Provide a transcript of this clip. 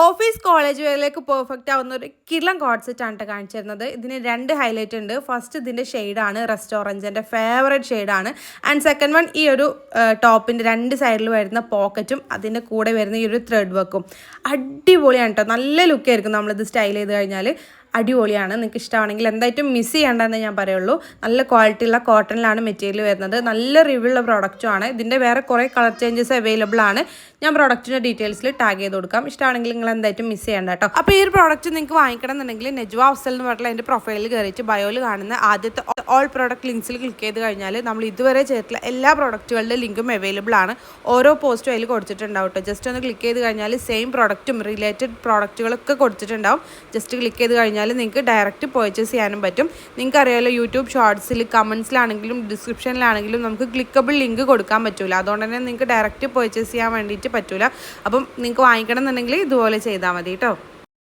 Office college വെയറിലേക്ക് perfect ആവുന്ന ഒരു കിളം code set ആണ് കാണിച്ചു തരുന്നത്. ഇതിന് രണ്ട് ഹൈലൈറ്റ് ഉണ്ട്. ഫസ്റ്റ് ഇതിൻ്റെ ഷെയ്ഡാണ് റെസ്റ്റ് ഓറഞ്ച്, എൻ്റെ ഫേവറേറ്റ് ഷെയ്ഡാണ്. ആൻഡ് സെക്കൻഡ് വൺ ഈ ഒരു ടോപ്പിൻ്റെ രണ്ട് സൈഡിൽ വരുന്ന പോക്കറ്റും അതിൻ്റെ കൂടെ വരുന്ന ഈ ഒരു ത്രെഡ് വർക്കും അടിപൊളിയാണ് കേട്ടോ. നല്ല ലുക്കായിരിക്കും നമ്മളിത് സ്റ്റൈൽ ചെയ്ത് കഴിഞ്ഞാൽ. അടിപൊളിയാണ്. നിങ്ങൾക്ക് ഇഷ്ടമാണെങ്കിൽ എന്തായിട്ടും മിസ് ചെയ്യേണ്ടതെന്ന് ഞാൻ പറയുള്ളൂ. നല്ല ക്വാളിറ്റി ഉള്ള കോട്ടണിലാണ് മെറ്റീരിയൽ വരുന്നത്. നല്ല റിവ്യൂ ഉള്ള പ്രോഡക്റ്റുമാണ്. ഇതിൻ്റെ വേറെ കുറേ കളർ ചേഞ്ചസ് അവൈലബിൾ ആണ്. ഞാൻ പ്രോഡക്റ്റിൻ്റെ ഡീറ്റെയിൽസിൽ ടാഗ് ചെയ്ത് കൊടുക്കാം. ഇഷ്ടമാണെങ്കിൽ നിങ്ങൾ എന്തായിട്ടും മിസ് ചെയ്യേണ്ട കേട്ടോ. അപ്പോൾ ഈ ഒരു പ്രോഡക്റ്റ് നിങ്ങൾക്ക് വാങ്ങിക്കണം എന്നുണ്ടെങ്കിൽ നെജ്വ അഫ്സൽ എന്ന് പറഞ്ഞിട്ടുള്ള എൻ്റെ പ്രൊഫൈലിൽ കയറിയിട്ട് ബയോയിൽ കാണുന്ന ആദ്യത്തെ ഓൾ പ്രോഡക്റ്റ് ലിങ്ക്സിൽ ക്ലിക്ക് ചെയ്ത് കഴിഞ്ഞാൽ നമ്മൾ ഇതുവരെ ചെയ്തിട്ടുള്ള എല്ലാ പ്രോഡക്റ്റുകളുടെ ലിങ്കും അവൈലബിൾ ആണ്. ഓരോ പോസ്റ്റും അതിൽ കൊടുത്തിട്ടുണ്ടാവും കേട്ടോ. ജസ്റ്റ് ഒന്ന് ക്ലിക്ക് ചെയ്ത് കഴിഞ്ഞാൽ സെയിം പ്രോഡക്റ്റും റിലേറ്റഡ് പ്രോഡക്റ്റുകളൊക്കെ കൊടുത്തിട്ടുണ്ടാവും. ജസ്റ്റ് ക്ലിക്ക് ചെയ്ത് കഴിഞ്ഞാൽ നിങ്ങൾക്ക് ഡയറക്റ്റ് പർച്ചേസ് ചെയ്യാനും പറ്റും. നിങ്ങൾക്ക് അറിയാമല്ലോ, യൂട്യൂബ് ഷോർട്സിൽ കമൻസിലാണെങ്കിലും ഡിസ്ക്രിപ്ഷനിലാണെങ്കിലും നമുക്ക് ക്ലിക്കബിൾ ലിങ്ക് കൊടുക്കാൻ പറ്റില്ല. അതുകൊണ്ട് തന്നെ നിങ്ങൾക്ക് ഡയറക്റ്റ് പർച്ചേസ് ചെയ്യാൻ വേണ്ടിയിട്ട് പറ്റില്ല. അപ്പം നിങ്ങൾക്ക് വാങ്ങിക്കണം എന്നുണ്ടെങ്കിൽ ഇതുപോലെ ചെയ്താൽ മതി കേട്ടോ.